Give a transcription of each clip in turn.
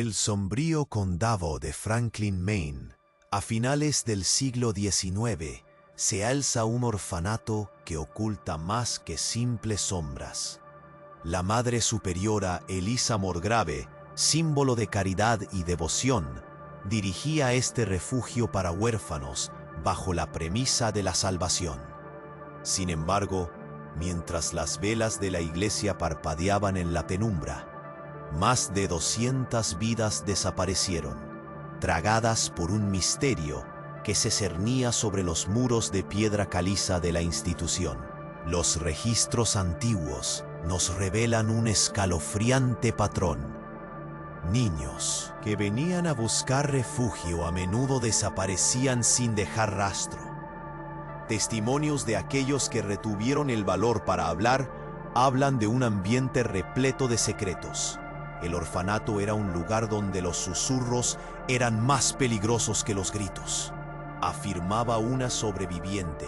el sombrío condado de Franklin, Maine, a finales del siglo XIX, se alza un orfanato que oculta más que simples sombras. La Madre Superiora Elisa Morgrave, símbolo de caridad y devoción, dirigía este refugio para huérfanos bajo la premisa de la salvación. Sin embargo, mientras las velas de la iglesia parpadeaban en la penumbra, más de 200 vidas desaparecieron, tragadas por un misterio que se cernía sobre los muros de piedra caliza de la institución. Los registros antiguos nos revelan un escalofriante patrón. Niños que venían a buscar refugio a menudo desaparecían sin dejar rastro. Testimonios de aquellos que retuvieron el valor para hablar hablan de un ambiente repleto de secretos. El orfanato era un lugar donde los susurros eran más peligrosos que los gritos, afirmaba una sobreviviente,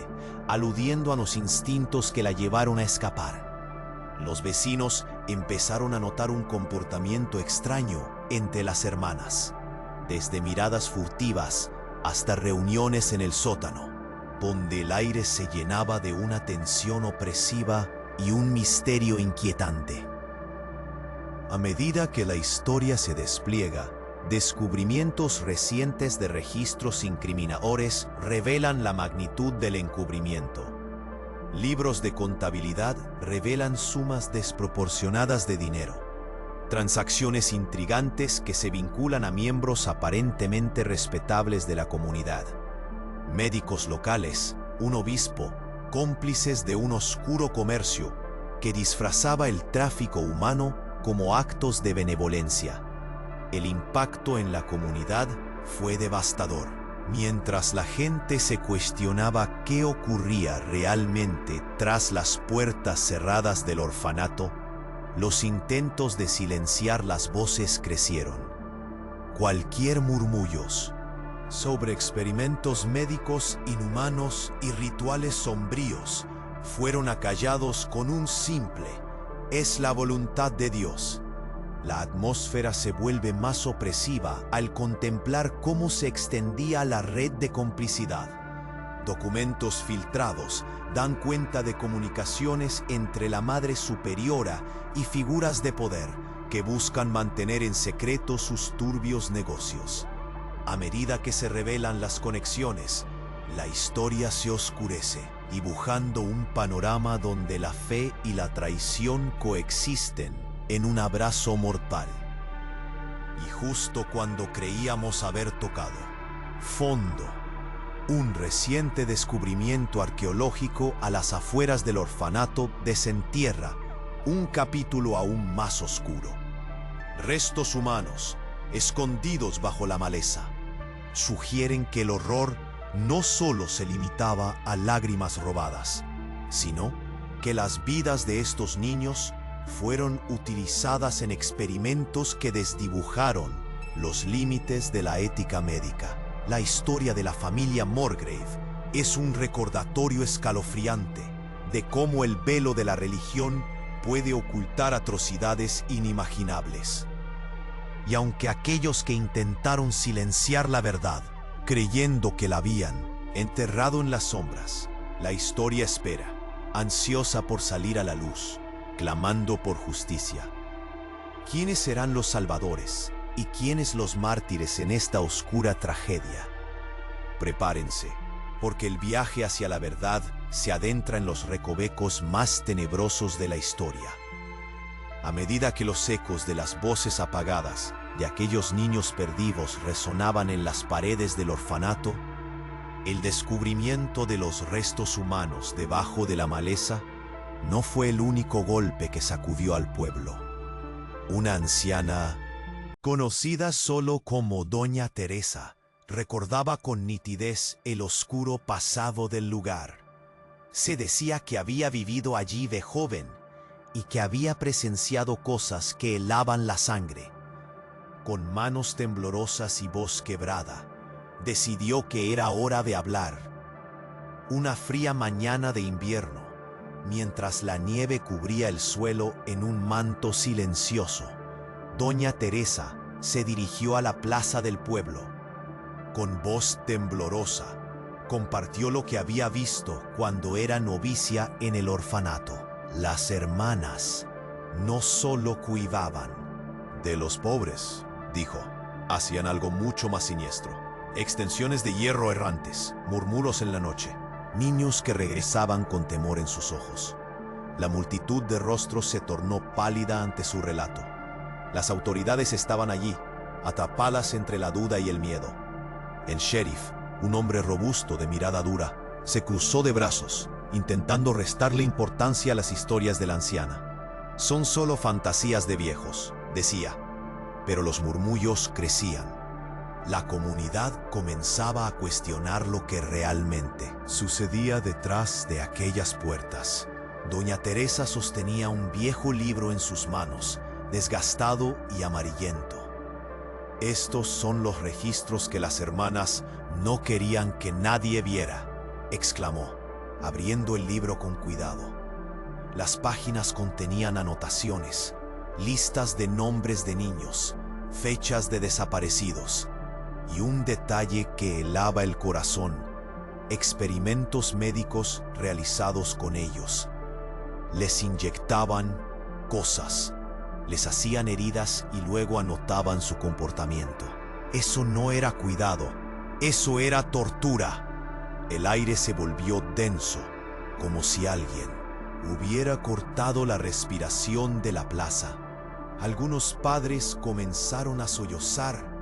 aludiendo a los instintos que la llevaron a escapar. Los vecinos empezaron a notar un comportamiento extraño entre las hermanas, desde miradas furtivas hasta reuniones en el sótano, donde el aire se llenaba de una tensión opresiva y un misterio inquietante. A medida que la historia se despliega, descubrimientos recientes de registros incriminadores revelan la magnitud del encubrimiento. Libros de contabilidad revelan sumas desproporcionadas de dinero, transacciones intrigantes que se vinculan a miembros aparentemente respetables de la comunidad, médicos locales, un obispo, cómplices de un oscuro comercio que disfrazaba el tráfico humano como actos de benevolencia. El impacto en la comunidad fue devastador. Mientras la gente se cuestionaba qué ocurría realmente tras las puertas cerradas del orfanato, los intentos de silenciar las voces crecieron. Cualquier murmullos sobre experimentos médicos inhumanos y rituales sombríos fueron acallados con un simple «es la voluntad de Dios». La atmósfera se vuelve más opresiva al contemplar cómo se extendía la red de complicidad. Documentos filtrados dan cuenta de comunicaciones entre la Madre Superiora y figuras de poder que buscan mantener en secreto sus turbios negocios. A medida que se revelan las conexiones, la historia se oscurece, dibujando un panorama donde la fe y la traición coexisten en un abrazo mortal. Y justo cuando creíamos haber tocado fondo, un reciente descubrimiento arqueológico a las afueras del orfanato desentierra un capítulo aún más oscuro. Restos humanos, escondidos bajo la maleza, sugieren que el horror no solo se limitaba a lágrimas robadas, sino que las vidas de estos niños fueron utilizadas en experimentos que desdibujaron los límites de la ética médica. La historia de la familia Morgrave es un recordatorio escalofriante de cómo el velo de la religión puede ocultar atrocidades inimaginables. Y aunque aquellos que intentaron silenciar la verdad, creyendo que la habían enterrado en las sombras, la historia espera, ansiosa por salir a la luz, clamando por justicia. ¿Quiénes serán los salvadores y quiénes los mártires en esta oscura tragedia? Prepárense, porque el viaje hacia la verdad se adentra en los recovecos más tenebrosos de la historia. A medida que los ecos de las voces apagadas de aquellos niños perdidos resonaban en las paredes del orfanato, el descubrimiento de los restos humanos debajo de la maleza no fue el único golpe que sacudió al pueblo. Una anciana, conocida solo como Doña Teresa, recordaba con nitidez el oscuro pasado del lugar. Se decía que había vivido allí de joven y que había presenciado cosas que helaban la sangre. Con manos temblorosas y voz quebrada, decidió que era hora de hablar. Una fría mañana de invierno, mientras la nieve cubría el suelo en un manto silencioso, Doña Teresa se dirigió a la plaza del pueblo. Con voz temblorosa, compartió lo que había visto cuando era novicia en el orfanato. Las hermanas no solo cuidaban de los pobres, dijo, hacían algo mucho más siniestro. Extensiones de hierro errantes, murmuros en la noche, niños que regresaban con temor en sus ojos. La multitud de rostros se tornó pálida ante su relato. Las autoridades estaban allí, atrapadas entre la duda y el miedo. El sheriff, un hombre robusto de mirada dura, se cruzó de brazos, intentando restarle importancia a las historias de la anciana. Son solo fantasías de viejos, decía, pero los murmullos crecían. La comunidad comenzaba a cuestionar lo que realmente sucedía detrás de aquellas puertas. Doña Teresa sostenía un viejo libro en sus manos, desgastado y amarillento. Estos son los registros que las hermanas no querían que nadie viera, exclamó, abriendo el libro con cuidado. Las páginas contenían anotaciones, listas de nombres de niños, fechas de desaparecidos y un detalle que helaba el corazón: experimentos médicos realizados con ellos. Les inyectaban cosas, les hacían heridas y luego anotaban su comportamiento. Eso no era cuidado, eso era tortura. El aire se volvió denso, como si alguien hubiera cortado la respiración de la plaza. Algunos padres comenzaron a sollozar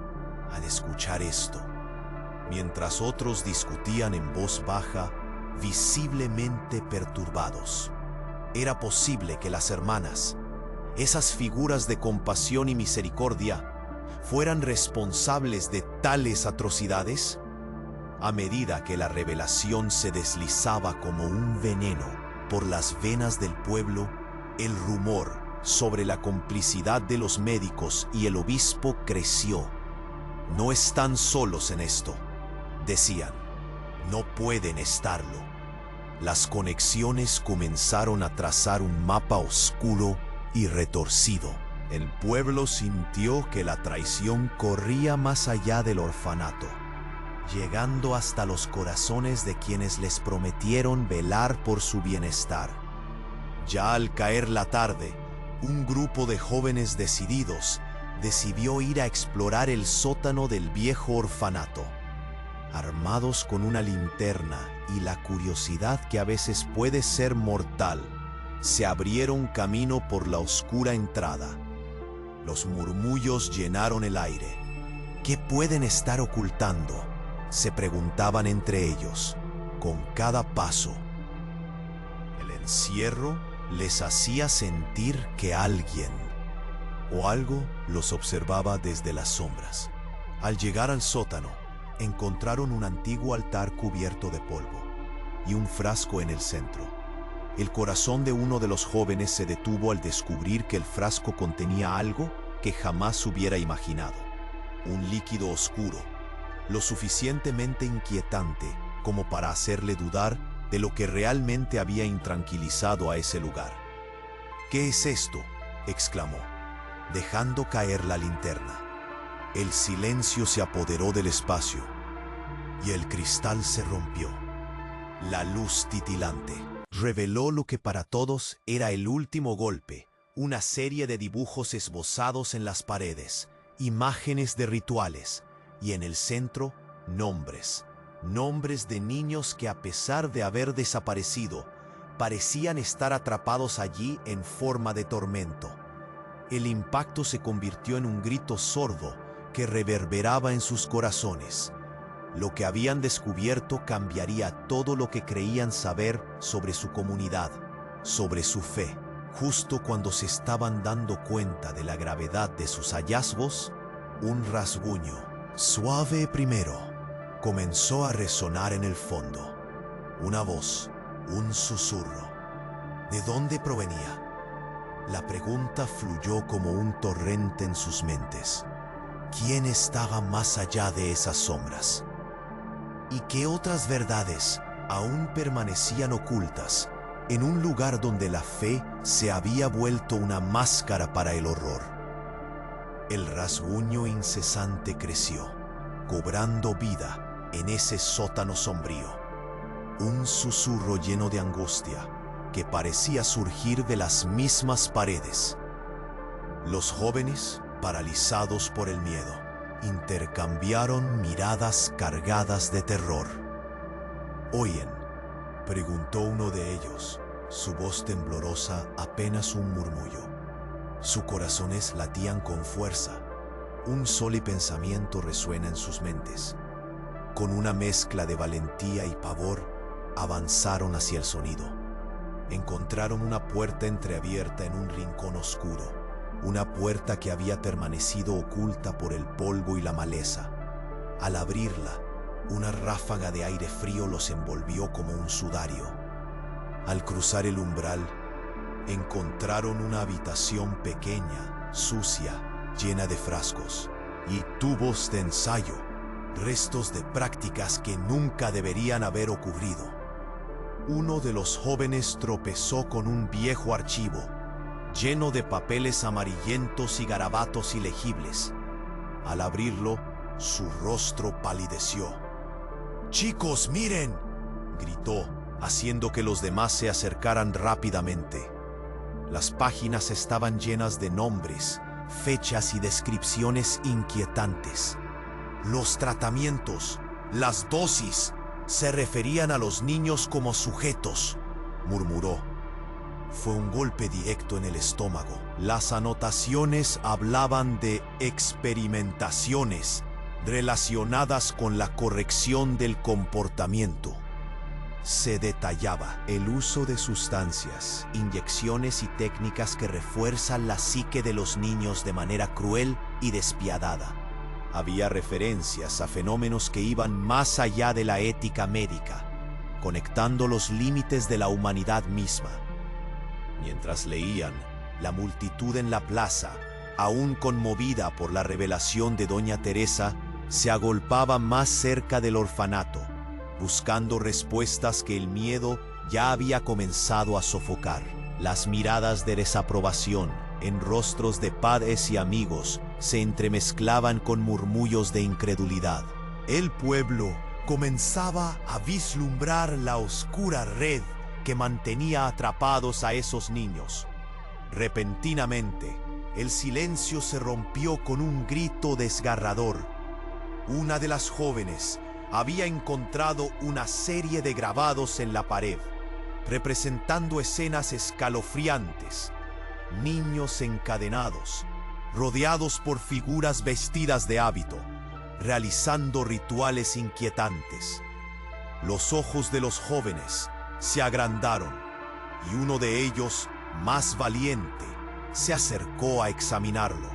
al escuchar esto, mientras otros discutían en voz baja, visiblemente perturbados. ¿Era posible que las hermanas, esas figuras de compasión y misericordia, fueran responsables de tales atrocidades? A medida que la revelación se deslizaba como un veneno por las venas del pueblo, el rumor sobre la complicidad de los médicos y el obispo creció. No están solos en esto, decían. No pueden estarlo. Las conexiones comenzaron a trazar un mapa oscuro y retorcido. El pueblo sintió que la traición corría más allá del orfanato, llegando hasta los corazones de quienes les prometieron velar por su bienestar. Ya al caer la tarde, un grupo de jóvenes decididos decidió ir a explorar el sótano del viejo orfanato. Armados con una linterna y la curiosidad que a veces puede ser mortal, se abrieron camino por la oscura entrada. Los murmullos llenaron el aire. ¿Qué pueden estar ocultando?, se preguntaban entre ellos, con cada paso. El encierro les hacía sentir que alguien o algo los observaba desde las sombras. Al llegar al sótano, encontraron un antiguo altar cubierto de polvo y un frasco en el centro. El corazón de uno de los jóvenes se detuvo al descubrir que el frasco contenía algo que jamás hubiera imaginado: un líquido oscuro, lo suficientemente inquietante como para hacerle dudar de lo que realmente había intranquilizado a ese lugar. «¿Qué es esto?», exclamó, dejando caer la linterna. El silencio se apoderó del espacio y el cristal se rompió. La luz titilante reveló lo que para todos era el último golpe: una serie de dibujos esbozados en las paredes, imágenes de rituales, y en el centro, nombres de niños que, a pesar de haber desaparecido, parecían estar atrapados allí en forma de tormento. El impacto se convirtió en un grito sordo que reverberaba en sus corazones. Lo que habían descubierto cambiaría todo lo que creían saber sobre su comunidad, sobre su fe. Justo cuando se estaban dando cuenta de la gravedad de sus hallazgos, un rasguño, suave primero, comenzó a resonar en el fondo. Una voz, un susurro. ¿De dónde provenía? La pregunta fluyó como un torrente en sus mentes. ¿Quién estaba más allá de esas sombras? ¿Y qué otras verdades aún permanecían ocultas en un lugar donde la fe se había vuelto una máscara para el horror? El rasguño incesante creció, cobrando vida en ese sótano sombrío. Un susurro lleno de angustia que parecía surgir de las mismas paredes. Los jóvenes, paralizados por el miedo, intercambiaron miradas cargadas de terror. «¿Oyen?», preguntó uno de ellos, su voz temblorosa apenas un murmullo. Sus corazones latían con fuerza. Un solo pensamiento resuena en sus mentes. Con una mezcla de valentía y pavor, avanzaron hacia el sonido. Encontraron una puerta entreabierta en un rincón oscuro, una puerta que había permanecido oculta por el polvo y la maleza. Al abrirla, una ráfaga de aire frío los envolvió como un sudario. Al cruzar el umbral, encontraron una habitación pequeña, sucia, llena de frascos y tubos de ensayo, restos de prácticas que nunca deberían haber ocurrido. Uno de los jóvenes tropezó con un viejo archivo, lleno de papeles amarillentos y garabatos ilegibles. Al abrirlo, su rostro palideció. «¡Chicos, miren!», gritó, haciendo que los demás se acercaran rápidamente. Las páginas estaban llenas de nombres, fechas y descripciones inquietantes. Los tratamientos, las dosis, se referían a los niños como sujetos, murmuró. Fue un golpe directo en el estómago. Las anotaciones hablaban de experimentaciones relacionadas con la corrección del comportamiento. Se detallaba el uso de sustancias, inyecciones y técnicas que refuerzan la psique de los niños de manera cruel y despiadada. Había referencias a fenómenos que iban más allá de la ética médica, conectando los límites de la humanidad misma. Mientras leían, la multitud en la plaza, aún conmovida por la revelación de Doña Teresa, se agolpaba más cerca del orfanato, buscando respuestas que el miedo ya había comenzado a sofocar. Las miradas de desaprobación en rostros de padres y amigos se entremezclaban con murmullos de incredulidad. El pueblo comenzaba a vislumbrar la oscura red que mantenía atrapados a esos niños. Repentinamente, el silencio se rompió con un grito desgarrador. Una de las jóvenes había encontrado una serie de grabados en la pared, representando escenas escalofriantes. Niños encadenados, rodeados por figuras vestidas de hábito, realizando rituales inquietantes. Los ojos de los jóvenes se agrandaron y uno de ellos, más valiente, se acercó a examinarlo.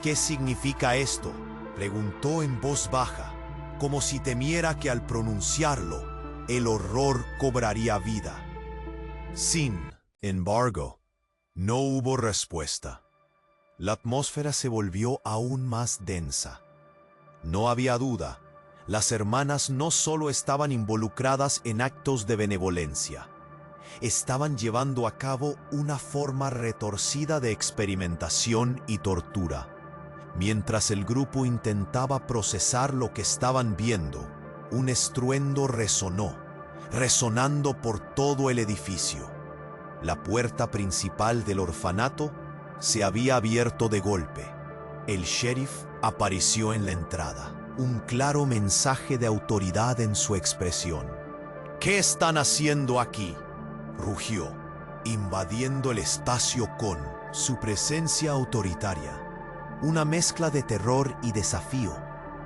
«¿Qué significa esto?», preguntó en voz baja, como si temiera que al pronunciarlo, el horror cobraría vida. Sin embargo, no hubo respuesta. La atmósfera se volvió aún más densa. No había duda, las hermanas no solo estaban involucradas en actos de benevolencia, estaban llevando a cabo una forma retorcida de experimentación y tortura. Mientras el grupo intentaba procesar lo que estaban viendo, un estruendo resonó, resonando por todo el edificio. La puerta principal del orfanato se había abierto de golpe. El sheriff apareció en la entrada, un claro mensaje de autoridad en su expresión. «¿Qué están haciendo aquí?», rugió, invadiendo el espacio con su presencia autoritaria. Una mezcla de terror y desafío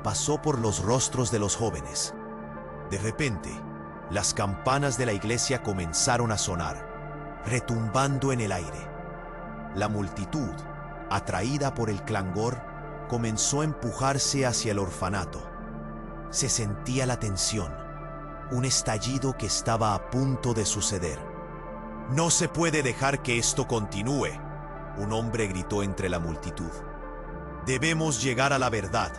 pasó por los rostros de los jóvenes. De repente, las campanas de la iglesia comenzaron a sonar, retumbando en el aire. La multitud, atraída por el clangor, comenzó a empujarse hacia el orfanato. Se sentía la tensión, un estallido que estaba a punto de suceder. «No se puede dejar que esto continúe», un hombre gritó entre la multitud. «Debemos llegar a la verdad».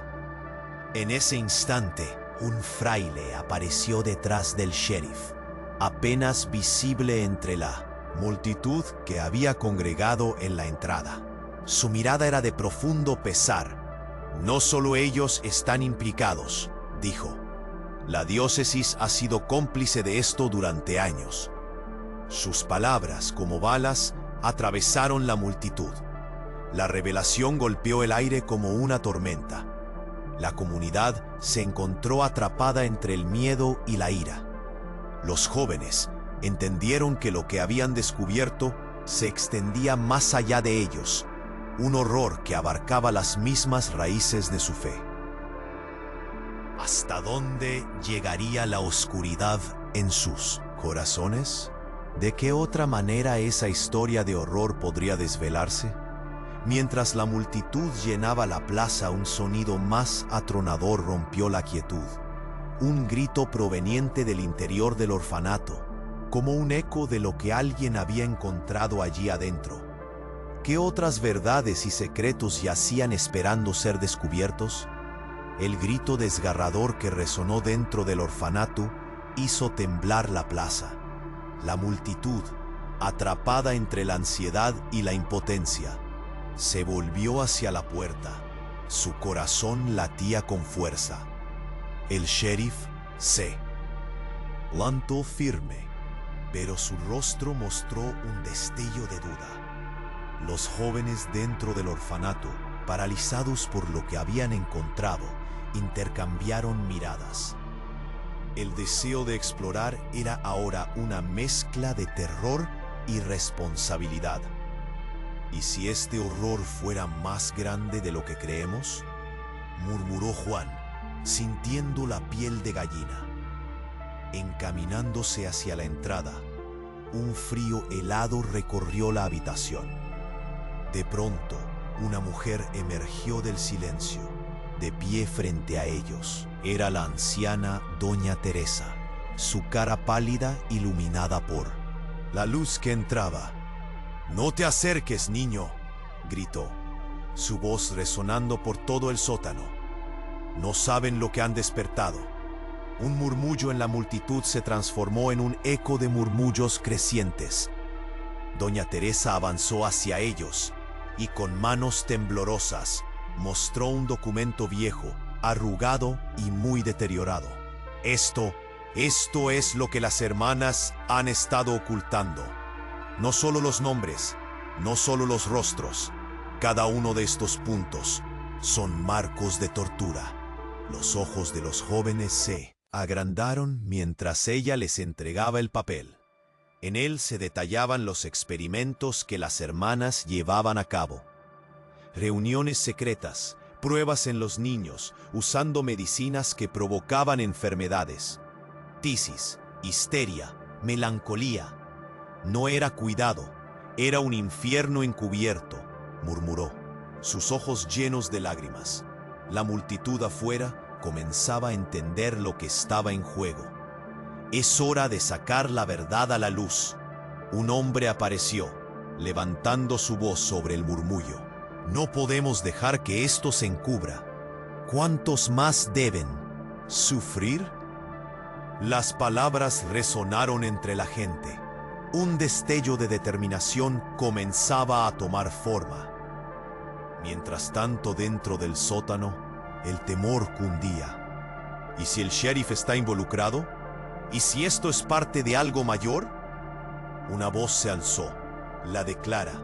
En ese instante, un fraile apareció detrás del sheriff, apenas visible entre la multitud que había congregado en la entrada. Su mirada era de profundo pesar. No solo ellos están implicados, dijo. La diócesis ha sido cómplice de esto durante años. Sus palabras, como balas, atravesaron la multitud. La revelación golpeó el aire como una tormenta. La comunidad se encontró atrapada entre el miedo y la ira. Los jóvenes entendieron que lo que habían descubierto se extendía más allá de ellos, un horror que abarcaba las mismas raíces de su fe. ¿Hasta dónde llegaría la oscuridad en sus corazones? ¿De qué otra manera esa historia de horror podría desvelarse? Mientras la multitud llenaba la plaza, un sonido más atronador rompió la quietud. Un grito proveniente del interior del orfanato, como un eco de lo que alguien había encontrado allí adentro. ¿Qué otras verdades y secretos yacían esperando ser descubiertos? El grito desgarrador que resonó dentro del orfanato hizo temblar la plaza. La multitud, atrapada entre la ansiedad y la impotencia, se volvió hacia la puerta. Su corazón latía con fuerza. El sheriff se plantó firme, pero su rostro mostró un destello de duda. Los jóvenes dentro del orfanato, paralizados por lo que habían encontrado, intercambiaron miradas. El deseo de explorar era ahora una mezcla de terror y responsabilidad. ¿Y si este horror fuera más grande de lo que creemos?, murmuró Juan, sintiendo la piel de gallina. Encaminándose hacia la entrada, un frío helado recorrió la habitación. De pronto, una mujer emergió del silencio, de pie frente a ellos. Era la anciana Doña Teresa, su cara pálida iluminada por la luz que entraba. «No te acerques, niño», gritó, su voz resonando por todo el sótano. «No saben lo que han despertado». Un murmullo en la multitud se transformó en un eco de murmullos crecientes. Doña Teresa avanzó hacia ellos y con manos temblorosas mostró un documento viejo, arrugado y muy deteriorado. Esto es lo que las hermanas han estado ocultando. No solo los nombres, no solo los rostros. Cada uno de estos puntos son marcos de tortura. Los ojos de los jóvenes se agrandaron mientras ella les entregaba el papel. En él se detallaban los experimentos que las hermanas llevaban a cabo. Reuniones secretas, pruebas en los niños, usando medicinas que provocaban enfermedades. Tisis, histeria, melancolía. No era cuidado, era un infierno encubierto, murmuró, sus ojos llenos de lágrimas. La multitud afuera comenzaba a entender lo que estaba en juego. Es hora de sacar la verdad a la luz. Un hombre apareció, levantando su voz sobre el murmullo. No podemos dejar que esto se encubra. ¿Cuántos más deben sufrir? Las palabras resonaron entre la gente. Un destello de determinación comenzaba a tomar forma. Mientras tanto, dentro del sótano, el temor cundía. ¿Y si el sheriff está involucrado? ¿Y si esto es parte de algo mayor? Una voz se alzó, la de Clara,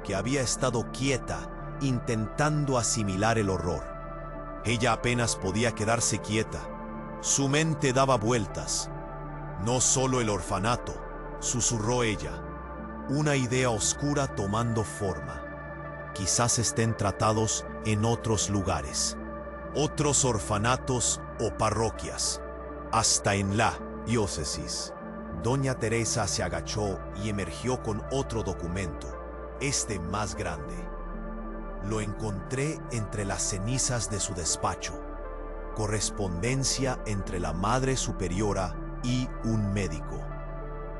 que había estado quieta, intentando asimilar el horror. Ella apenas podía quedarse quieta. Su mente daba vueltas. No solo el orfanato, susurró ella. Una idea oscura tomando forma. Quizás estén tratados en otros lugares. Otros orfanatos o parroquias. Hasta en la diócesis. Doña Teresa se agachó y emergió con otro documento, este más grande. Lo encontré entre las cenizas de su despacho. Correspondencia entre la Madre Superiora y un médico.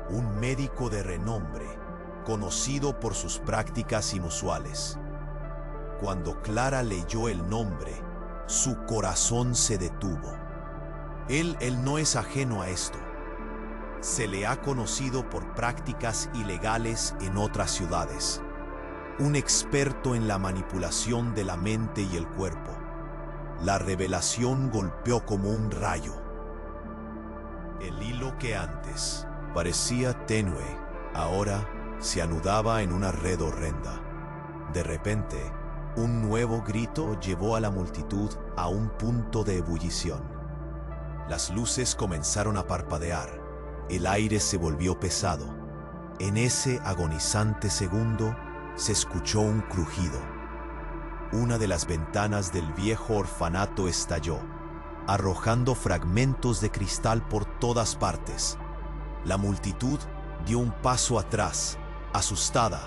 Un médico de renombre, conocido por sus prácticas inusuales. Cuando Clara leyó el nombre, su corazón se detuvo. Él no es ajeno a esto. Se le ha conocido por prácticas ilegales en otras ciudades. un experto en la manipulación de la mente y el cuerpo. La revelación golpeó como un rayo. El hilo que antes parecía tenue, ahora se anudaba en una red horrenda. De repente, un nuevo grito llevó a la multitud a un punto de ebullición. Las luces comenzaron a parpadear, el aire se volvió pesado. En ese agonizante segundo se escuchó un crujido. Una de las ventanas del viejo orfanato estalló, arrojando fragmentos de cristal por todas partes. La multitud dio un paso atrás, asustada,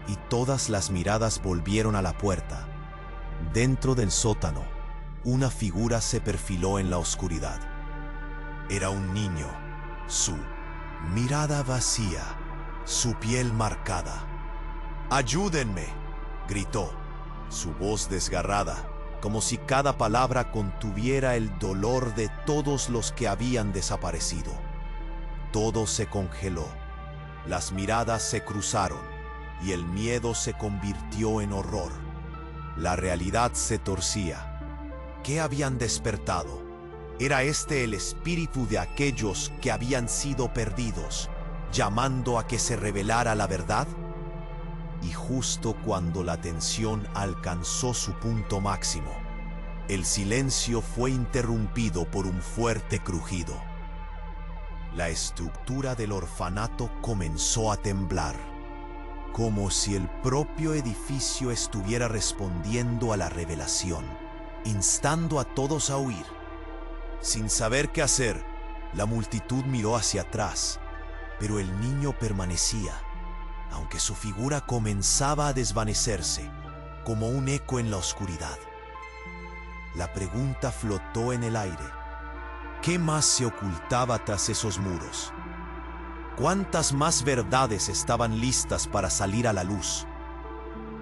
y todas las miradas volvieron a la puerta. Dentro del sótano, una figura se perfiló en la oscuridad. Era un niño, su mirada vacía, su piel marcada. ¡Ayúdenme!, gritó, su voz desgarrada, como si cada palabra contuviera el dolor de todos los que habían desaparecido. Todo se congeló, las miradas se cruzaron y el miedo se convirtió en horror. La realidad se torcía. ¿Qué habían despertado? ¿Era este el espíritu de aquellos que habían sido perdidos, llamando a que se revelara la verdad? Y justo cuando la tensión alcanzó su punto máximo, el silencio fue interrumpido por un fuerte crujido. La estructura del orfanato comenzó a temblar, como si el propio edificio estuviera respondiendo a la revelación, instando a todos a huir. Sin saber qué hacer, la multitud miró hacia atrás, pero el niño permanecía, aunque su figura comenzaba a desvanecerse, como un eco en la oscuridad. La pregunta flotó en el aire. ¿Qué más se ocultaba tras esos muros? ¿Cuántas más verdades estaban listas para salir a la luz?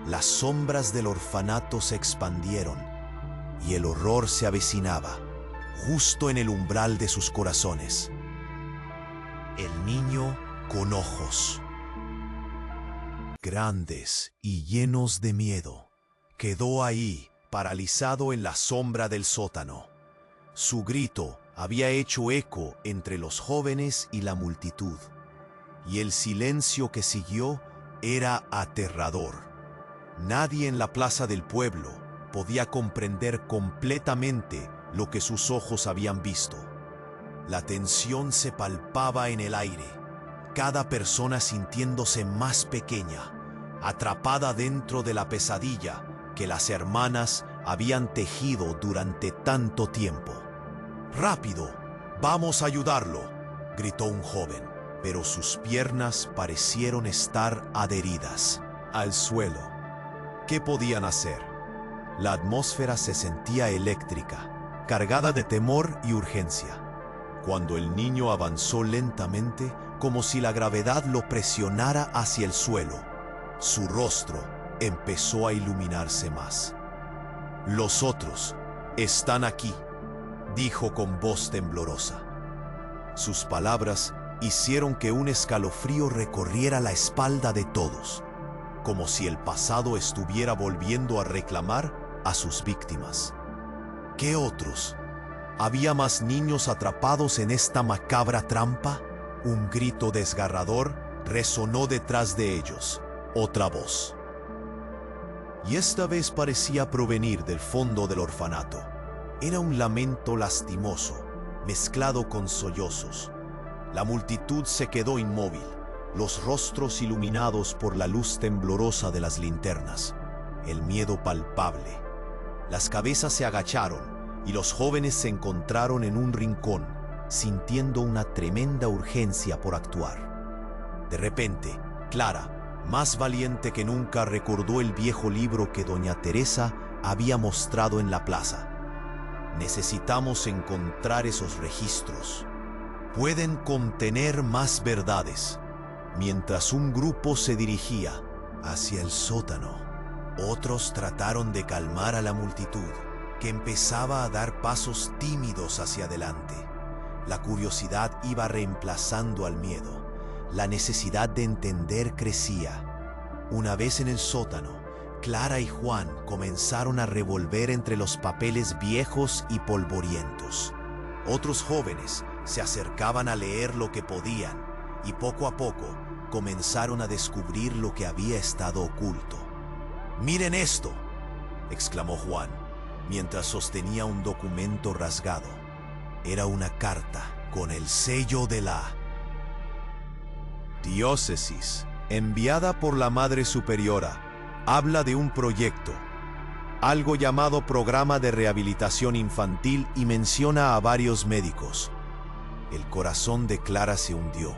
Las sombras del orfanato se expandieron y el horror se avecinaba, justo en el umbral de sus corazones. El niño con ojos grandes y llenos de miedo quedó ahí, paralizado en la sombra del sótano. Su grito había hecho eco entre los jóvenes y la multitud, y el silencio que siguió era aterrador. Nadie en la plaza del pueblo podía comprender completamente lo que sus ojos habían visto. La tensión se palpaba en el aire, cada persona sintiéndose más pequeña, atrapada dentro de la pesadilla que las hermanas habían tejido durante tanto tiempo. ¡Rápido! ¡Vamos a ayudarlo!, gritó un joven, pero sus piernas parecieron estar adheridas al suelo. ¿Qué podían hacer? La atmósfera se sentía eléctrica, cargada de temor y urgencia. Cuando el niño avanzó lentamente, como si la gravedad lo presionara hacia el suelo, su rostro empezó a iluminarse más. «Los otros están aquí», dijo con voz temblorosa. Sus palabras hicieron que un escalofrío recorriera la espalda de todos, como si el pasado estuviera volviendo a reclamar a sus víctimas. ¿Qué otros? ¿Había más niños atrapados en esta macabra trampa? Un grito desgarrador resonó detrás de ellos. Otra voz. Y esta vez parecía provenir del fondo del orfanato. Era un lamento lastimoso, mezclado con sollozos. La multitud se quedó inmóvil, los rostros iluminados por la luz temblorosa de las linternas. El miedo palpable. Las cabezas se agacharon y los jóvenes se encontraron en un rincón, sintiendo una tremenda urgencia por actuar. De repente, Clara, más valiente que nunca, recordó el viejo libro que doña Teresa había mostrado en la plaza. Necesitamos encontrar esos registros. Pueden contener más verdades. Mientras un grupo se dirigía hacia el sótano, otros trataron de calmar a la multitud, que empezaba a dar pasos tímidos hacia adelante. La curiosidad iba reemplazando al miedo. La necesidad de entender crecía. Una vez en el sótano, Clara y Juan comenzaron a revolver entre los papeles viejos y polvorientos. Otros jóvenes se acercaban a leer lo que podían y poco a poco comenzaron a descubrir lo que había estado oculto. «¡Miren esto!», exclamó Juan, mientras sostenía un documento rasgado. Era una carta con el sello de la diócesis, enviada por la Madre Superiora. Habla de un proyecto, algo llamado Programa de Rehabilitación Infantil, y menciona a varios médicos. El corazón de Clara se hundió.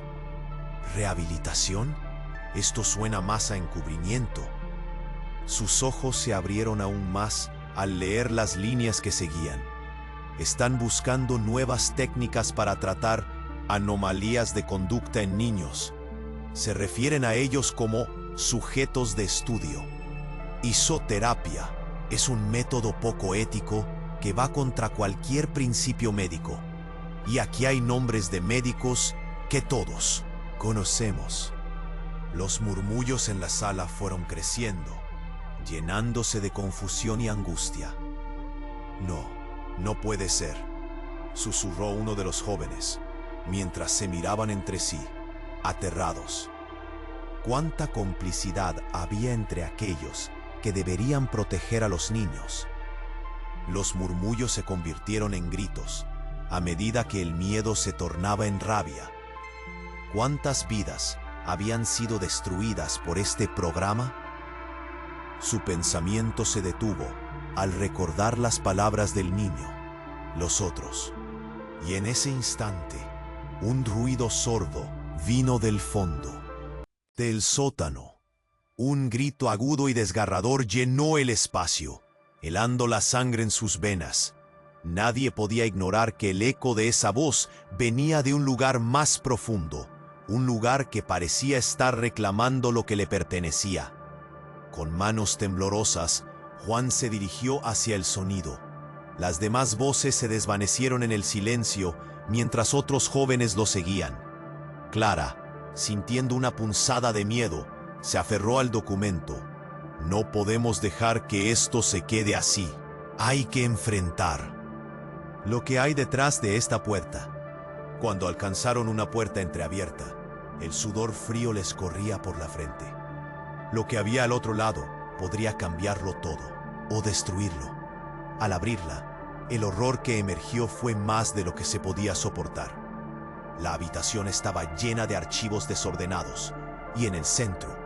¿Rehabilitación? Esto suena más a encubrimiento. Sus ojos se abrieron aún más al leer las líneas que seguían. Están buscando nuevas técnicas para tratar anomalías de conducta en niños. Se refieren a ellos como sujetos de estudio. Isoterapia es un método poco ético que va contra cualquier principio médico. Y aquí hay nombres de médicos que todos conocemos. Los murmullos en la sala fueron creciendo, llenándose de confusión y angustia. No puede ser», susurró uno de los jóvenes, mientras se miraban entre sí, aterrados. ¿Cuánta complicidad había entre aquellos que deberían proteger a los niños? Los murmullos se convirtieron en gritos, a medida que el miedo se tornaba en rabia. ¿Cuántas vidas habían sido destruidas por este programa? Su pensamiento se detuvo al recordar las palabras del niño, los otros. Y en ese instante, un ruido sordo vino del fondo, del sótano. Un grito agudo y desgarrador llenó el espacio, helando la sangre en sus venas. Nadie podía ignorar que el eco de esa voz venía de un lugar más profundo, un lugar que parecía estar reclamando lo que le pertenecía. Con manos temblorosas, Juan se dirigió hacia el sonido. Las demás voces se desvanecieron en el silencio mientras otros jóvenes lo seguían. Clara, sintiendo una punzada de miedo, se aferró al documento. «No podemos dejar que esto se quede así. Hay que enfrentar lo que hay detrás de esta puerta». Cuando alcanzaron una puerta entreabierta, el sudor frío les corría por la frente. Lo que había al otro lado podría cambiarlo todo o destruirlo. Al abrirla, el horror que emergió fue más de lo que se podía soportar. La habitación estaba llena de archivos desordenados y en el centro,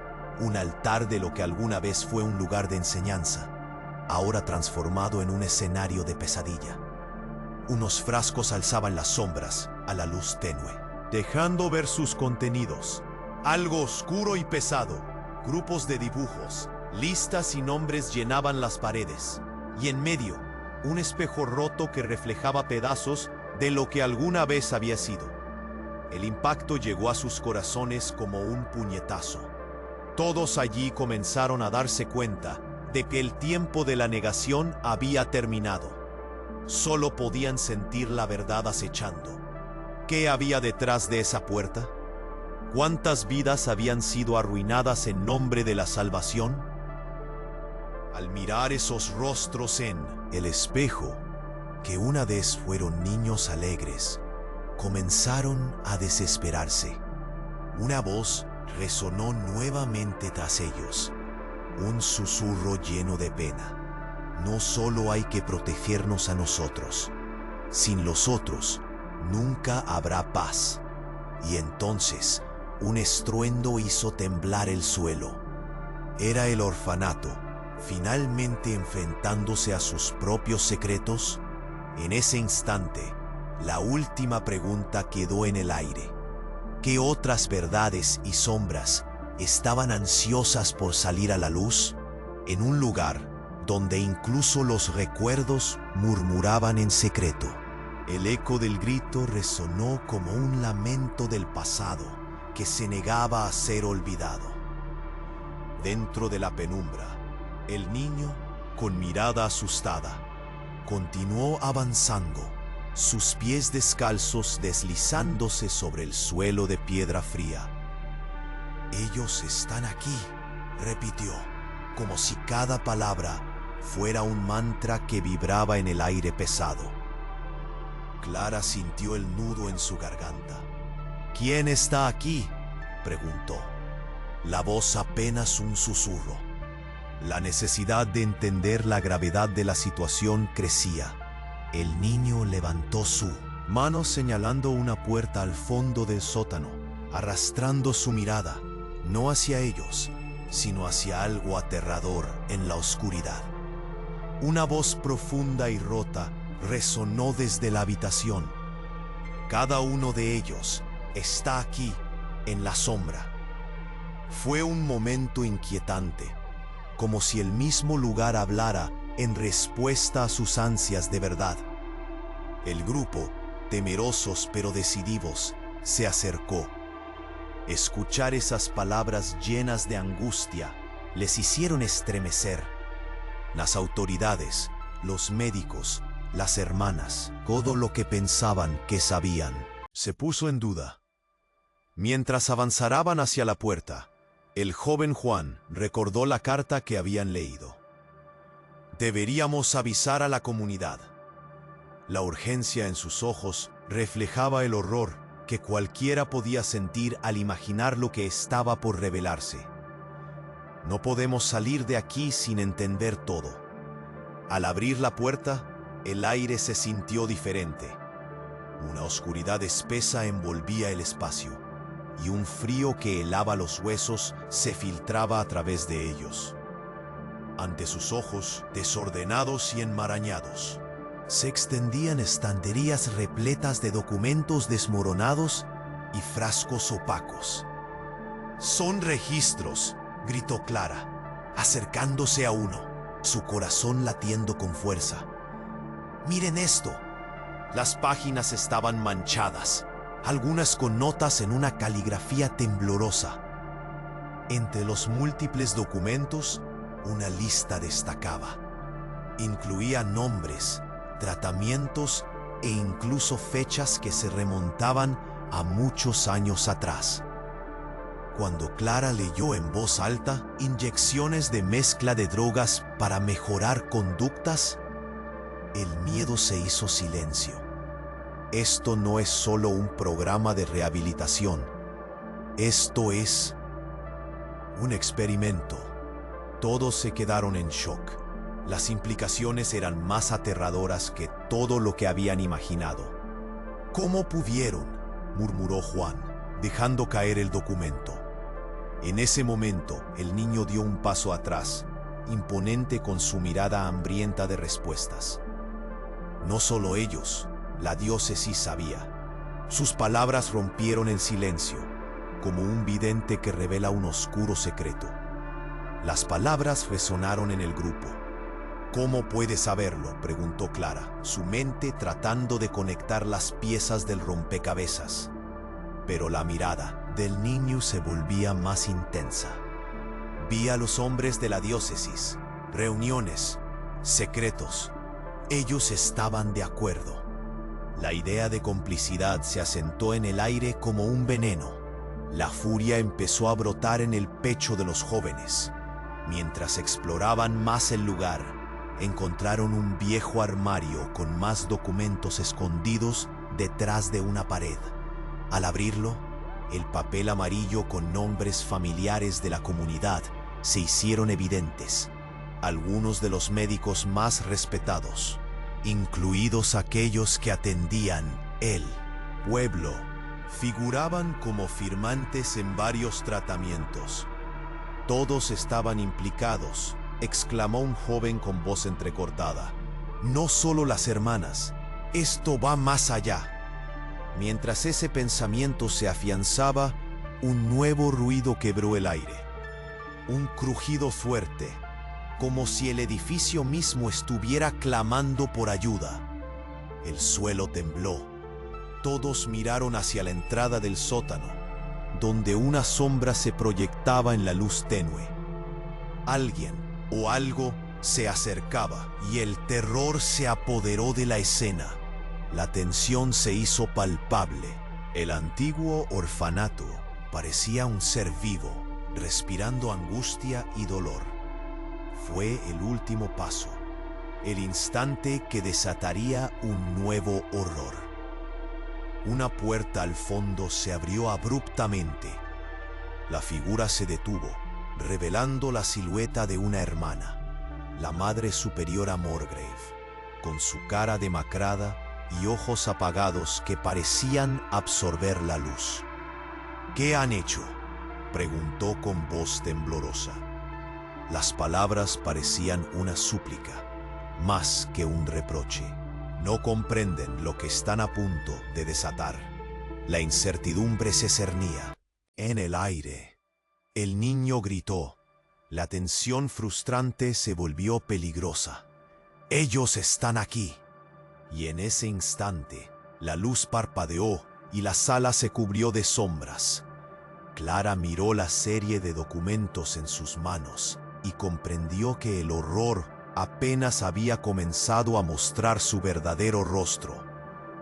un altar de lo que alguna vez fue un lugar de enseñanza, ahora transformado en un escenario de pesadilla. Unos frascos alzaban las sombras a la luz tenue, dejando ver sus contenidos. Algo oscuro y pesado. Grupos de dibujos, listas y nombres llenaban las paredes. Y en medio, un espejo roto que reflejaba pedazos de lo que alguna vez había sido. El impacto llegó a sus corazones como un puñetazo. Todos allí comenzaron a darse cuenta de que el tiempo de la negación había terminado. Solo podían sentir la verdad acechando. ¿Qué había detrás de esa puerta? ¿Cuántas vidas habían sido arruinadas en nombre de la salvación? Al mirar esos rostros en el espejo, que una vez fueron niños alegres, comenzaron a desesperarse. Una voz resonó nuevamente tras ellos, un susurro lleno de pena. No solo hay que protegernos a nosotros. Sin los otros, nunca habrá paz. Y entonces, un estruendo hizo temblar el suelo. ¿Era el orfanato finalmente enfrentándose a sus propios secretos? En ese instante, la última pregunta quedó en el aire. ¿Qué otras verdades y sombras estaban ansiosas por salir a la luz? En un lugar donde incluso los recuerdos murmuraban en secreto. El eco del grito resonó como un lamento del pasado que se negaba a ser olvidado. Dentro de la penumbra, el niño, con mirada asustada, continuó avanzando, sus pies descalzos deslizándose sobre el suelo de piedra fría. «Ellos están aquí», repitió, como si cada palabra fuera un mantra que vibraba en el aire pesado. Clara sintió el nudo en su garganta. ¿Quién está aquí?, preguntó. La voz apenas un susurro. La necesidad de entender la gravedad de la situación crecía. El niño levantó su mano señalando una puerta al fondo del sótano, arrastrando su mirada, no hacia ellos, sino hacia algo aterrador en la oscuridad. Una voz profunda y rota resonó desde la habitación. Cada uno de ellos está aquí, en la sombra. Fue un momento inquietante, como si el mismo lugar hablara en respuesta a sus ansias de verdad. El grupo, temerosos pero decididos, se acercó. Escuchar esas palabras llenas de angustia les hicieron estremecer. Las autoridades, los médicos, las hermanas, todo lo que pensaban que sabían, se puso en duda. Mientras avanzaban hacia la puerta, el joven Juan recordó la carta que habían leído. Deberíamos avisar a la comunidad. La urgencia en sus ojos reflejaba el horror que cualquiera podía sentir al imaginar lo que estaba por revelarse. No podemos salir de aquí sin entender todo. Al abrir la puerta, el aire se sintió diferente. Una oscuridad espesa envolvía el espacio, y un frío que helaba los huesos se filtraba a través de ellos. Ante sus ojos, desordenados y enmarañados, se extendían estanterías repletas de documentos desmoronados y frascos opacos. «Son registros», gritó Clara, acercándose a uno, su corazón latiendo con fuerza. «Miren esto». Las páginas estaban manchadas, algunas con notas en una caligrafía temblorosa. Entre los múltiples documentos, una lista destacaba. Incluía nombres, tratamientos e incluso fechas que se remontaban a muchos años atrás. Cuando Clara leyó en voz alta inyecciones de mezcla de drogas para mejorar conductas, el miedo se hizo silencio. Esto no es solo un programa de rehabilitación. Esto es un experimento. Todos se quedaron en shock. Las implicaciones eran más aterradoras que todo lo que habían imaginado. «¿Cómo pudieron?», murmuró Juan, dejando caer el documento. En ese momento, el niño dio un paso atrás, imponente con su mirada hambrienta de respuestas. No solo ellos, la diócesis sabía. Sus palabras rompieron el silencio, como un vidente que revela un oscuro secreto. Las palabras resonaron en el grupo. «¿Cómo puede saberlo?», preguntó Clara, su mente tratando de conectar las piezas del rompecabezas. Pero la mirada del niño se volvía más intensa. Vi a los hombres de la diócesis, reuniones, secretos. Ellos estaban de acuerdo. La idea de complicidad se asentó en el aire como un veneno. La furia empezó a brotar en el pecho de los jóvenes. Mientras exploraban más el lugar, encontraron un viejo armario con más documentos escondidos detrás de una pared. Al abrirlo, el papel amarillo con nombres familiares de la comunidad se hicieron evidentes. Algunos de los médicos más respetados, incluidos aquellos que atendían el pueblo, figuraban como firmantes en varios tratamientos. «Todos estaban implicados», exclamó un joven con voz entrecortada. «No solo las hermanas, esto va más allá». Mientras ese pensamiento se afianzaba, un nuevo ruido quebró el aire. Un crujido fuerte, como si el edificio mismo estuviera clamando por ayuda. El suelo tembló. Todos miraron hacia la entrada del sótano, donde una sombra se proyectaba en la luz tenue. Alguien o algo se acercaba y el terror se apoderó de la escena. La tensión se hizo palpable. El antiguo orfanato parecía un ser vivo, respirando angustia y dolor. Fue el último paso, el instante que desataría un nuevo horror. Una puerta al fondo se abrió abruptamente. La figura se detuvo, revelando la silueta de una hermana, la Madre Superiora Morgrave, con su cara demacrada y ojos apagados que parecían absorber la luz. «¿Qué han hecho?», preguntó con voz temblorosa. Las palabras parecían una súplica, más que un reproche. No comprenden lo que están a punto de desatar. La incertidumbre se cernía en el aire. El niño gritó. La tensión frustrante se volvió peligrosa. «Ellos están aquí». Y en ese instante, la luz parpadeó y la sala se cubrió de sombras. Clara miró la serie de documentos en sus manos y comprendió que el horror apenas había comenzado a mostrar su verdadero rostro.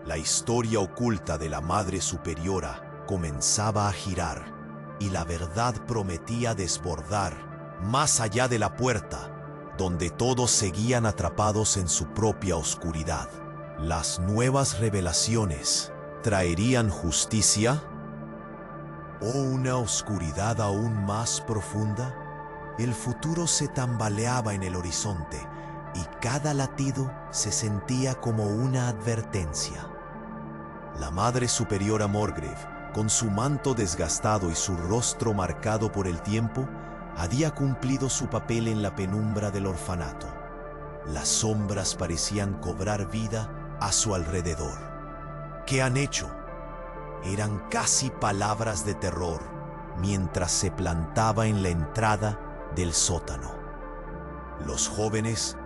La historia oculta de la Madre Superiora comenzaba a girar y la verdad prometía desbordar más allá de la puerta, donde todos seguían atrapados en su propia oscuridad. ¿Las nuevas revelaciones traerían justicia o una oscuridad aún más profunda? El futuro se tambaleaba en el horizonte y cada latido se sentía como una advertencia. La Madre Superiora Morgrave, con su manto desgastado y su rostro marcado por el tiempo, había cumplido su papel en la penumbra del orfanato. Las sombras parecían cobrar vida a su alrededor. «¿Qué han hecho?», eran casi palabras de terror mientras se plantaba en la entrada del sótano. Los jóvenes,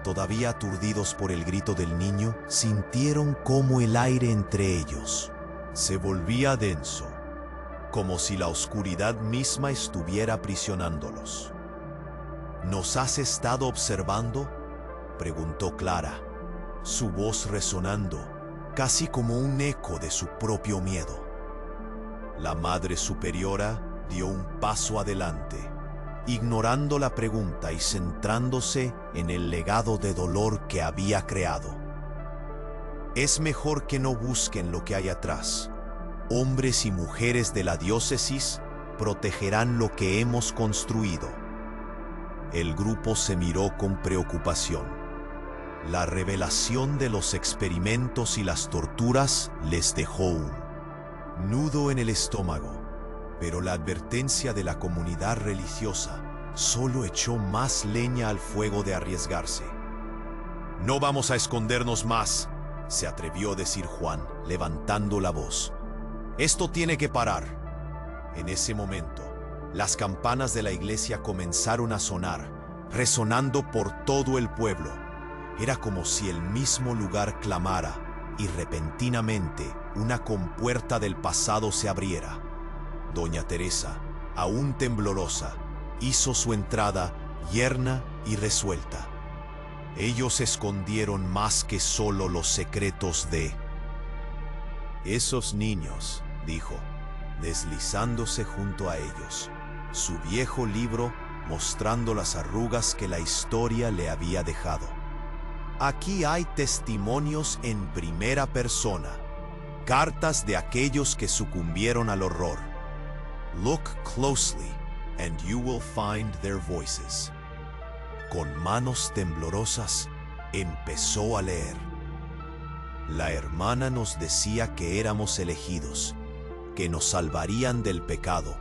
todavía aturdidos por el grito del niño, sintieron cómo el aire entre ellos se volvía denso, como si la oscuridad misma estuviera aprisionándolos. «¿Nos has estado observando?», preguntó Clara, su voz resonando, casi como un eco de su propio miedo. La Madre Superiora dio un paso adelante, ignorando la pregunta y centrándose en el legado de dolor que había creado. «Es mejor que no busquen lo que hay atrás. Hombres y mujeres de la diócesis protegerán lo que hemos construido». El grupo se miró con preocupación. La revelación de los experimentos y las torturas les dejó un nudo en el estómago, pero la advertencia de la comunidad religiosa solo echó más leña al fuego de arriesgarse. «No vamos a escondernos más», se atrevió a decir Juan, levantando la voz. «Esto tiene que parar». En ese momento, las campanas de la iglesia comenzaron a sonar, resonando por todo el pueblo. Era como si el mismo lugar clamara y repentinamente una compuerta del pasado se abriera. Doña Teresa, aún temblorosa, hizo su entrada yerna y resuelta. «Ellos escondieron más que solo los secretos de esos niños», dijo, deslizándose junto a ellos, su viejo libro mostrando las arrugas que la historia le había dejado. «Aquí hay testimonios en primera persona, cartas de aquellos que sucumbieron al horror. Look closely and you will find their voices». Con manos temblorosas, empezó a leer. La hermana nos decía que éramos elegidos, que nos salvarían del pecado,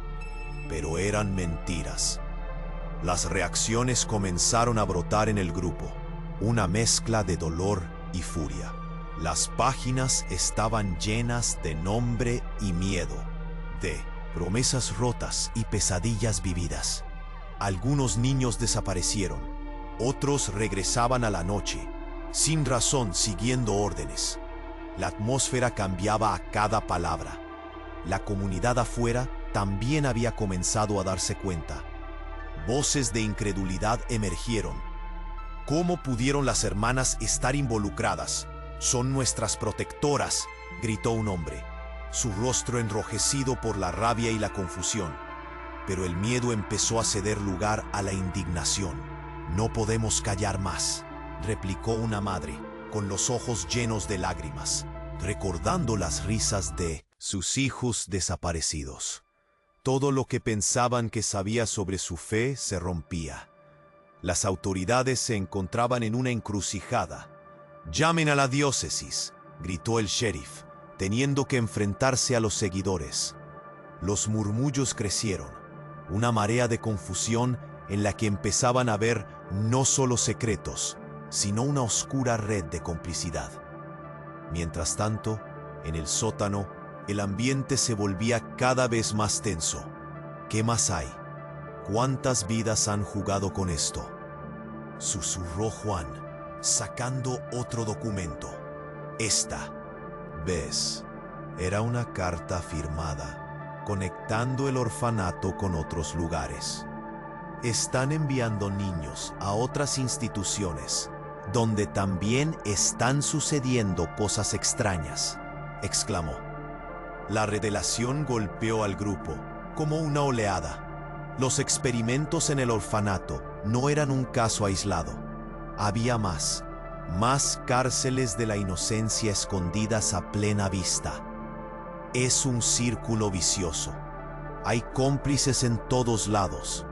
pero eran mentiras. Las reacciones comenzaron a brotar en el grupo, una mezcla de dolor y furia. Las páginas estaban llenas de nombre y miedo, de promesas rotas y pesadillas vividas. Algunos niños desaparecieron, otros regresaban a la noche, sin razón siguiendo órdenes. La atmósfera cambiaba a cada palabra. La comunidad afuera también había comenzado a darse cuenta. Voces de incredulidad emergieron. «¿Cómo pudieron las hermanas estar involucradas? Son nuestras protectoras», gritó un hombre, su rostro enrojecido por la rabia y la confusión. Pero el miedo empezó a ceder lugar a la indignación. «No podemos callar más», replicó una madre, con los ojos llenos de lágrimas, recordando las risas de sus hijos desaparecidos. Todo lo que pensaban que sabía sobre su fe se rompía. Las autoridades se encontraban en una encrucijada. «Llamen a la diócesis», gritó el sheriff, teniendo que enfrentarse a los seguidores. Los murmullos crecieron, una marea de confusión en la que empezaban a ver no solo secretos, sino una oscura red de complicidad. Mientras tanto, en el sótano, el ambiente se volvía cada vez más tenso. «¿Qué más hay? ¿Cuántas vidas han jugado con esto?», susurró Juan, sacando otro documento. «Esta, ¿ves?», era una carta firmada, conectando el orfanato con otros lugares. «Están enviando niños a otras instituciones, donde también están sucediendo cosas extrañas», exclamó. La revelación golpeó al grupo como una oleada. Los experimentos en el orfanato no eran un caso aislado. Había más cárceles de la inocencia escondidas a plena vista. «Es un círculo vicioso. Hay cómplices en todos lados»,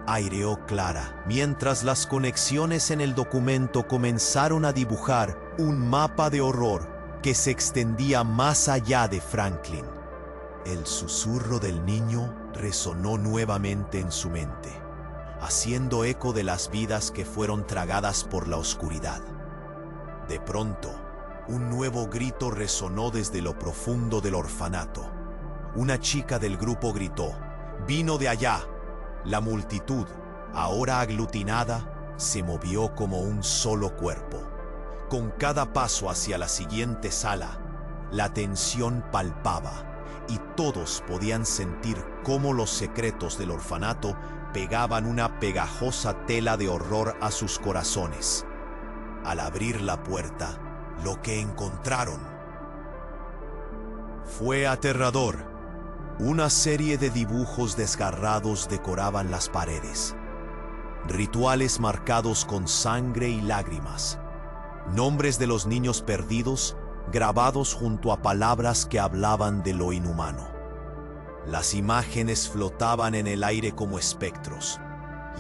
aireó Clara, mientras las conexiones en el documento comenzaron a dibujar un mapa de horror que se extendía más allá de Franklin. El susurro del niño resonó nuevamente en su mente, haciendo eco de las vidas que fueron tragadas por la oscuridad. De pronto, un nuevo grito resonó desde lo profundo del orfanato. Una chica del grupo gritó: «¡Vino de allá!». La multitud, ahora aglutinada, se movió como un solo cuerpo. Con cada paso hacia la siguiente sala, la tensión palpaba y todos podían sentir cómo los secretos del orfanato pegaban una pegajosa tela de horror a sus corazones. Al abrir la puerta, lo que encontraron fue aterrador. Una serie de dibujos desgarrados decoraban las paredes. Rituales marcados con sangre y lágrimas. Nombres de los niños perdidos grabados junto a palabras que hablaban de lo inhumano. Las imágenes flotaban en el aire como espectros,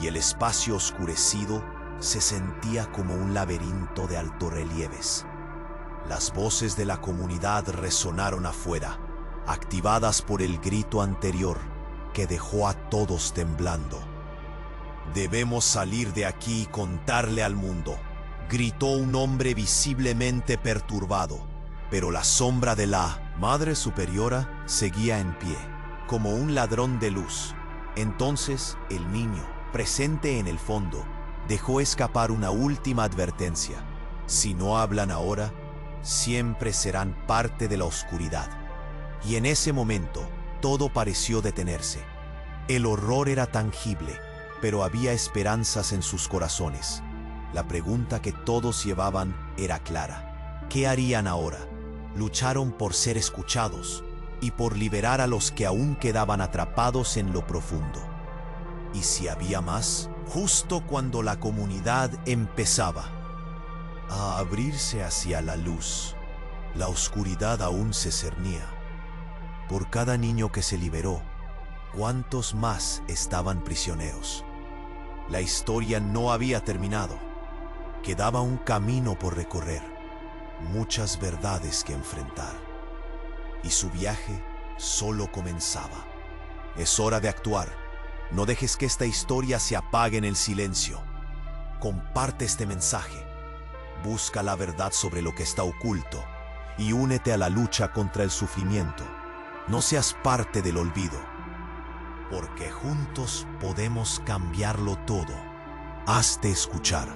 y el espacio oscurecido se sentía como un laberinto de altorrelieves. Las voces de la comunidad resonaron afuera, activadas por el grito anterior que dejó a todos temblando. «Debemos salir de aquí y contarle al mundo», gritó un hombre visiblemente perturbado, pero la sombra de la Madre Superiora seguía en pie, como un ladrón de luz. Entonces el niño, presente en el fondo, dejó escapar una última advertencia: «Si no hablan ahora, siempre serán parte de la oscuridad». Y en ese momento, todo pareció detenerse. El horror era tangible, pero había esperanzas en sus corazones. La pregunta que todos llevaban era clara: ¿qué harían ahora? Lucharon por ser escuchados y por liberar a los que aún quedaban atrapados en lo profundo. ¿Y si había más? Justo cuando la comunidad empezaba a abrirse hacia la luz, la oscuridad aún se cernía. Por cada niño que se liberó, ¿cuántos más estaban prisioneros? La historia no había terminado. Quedaba un camino por recorrer, muchas verdades que enfrentar. Y su viaje solo comenzaba. Es hora de actuar. No dejes que esta historia se apague en el silencio. Comparte este mensaje. Busca la verdad sobre lo que está oculto y únete a la lucha contra el sufrimiento. No seas parte del olvido, porque juntos podemos cambiarlo todo. Hazte escuchar.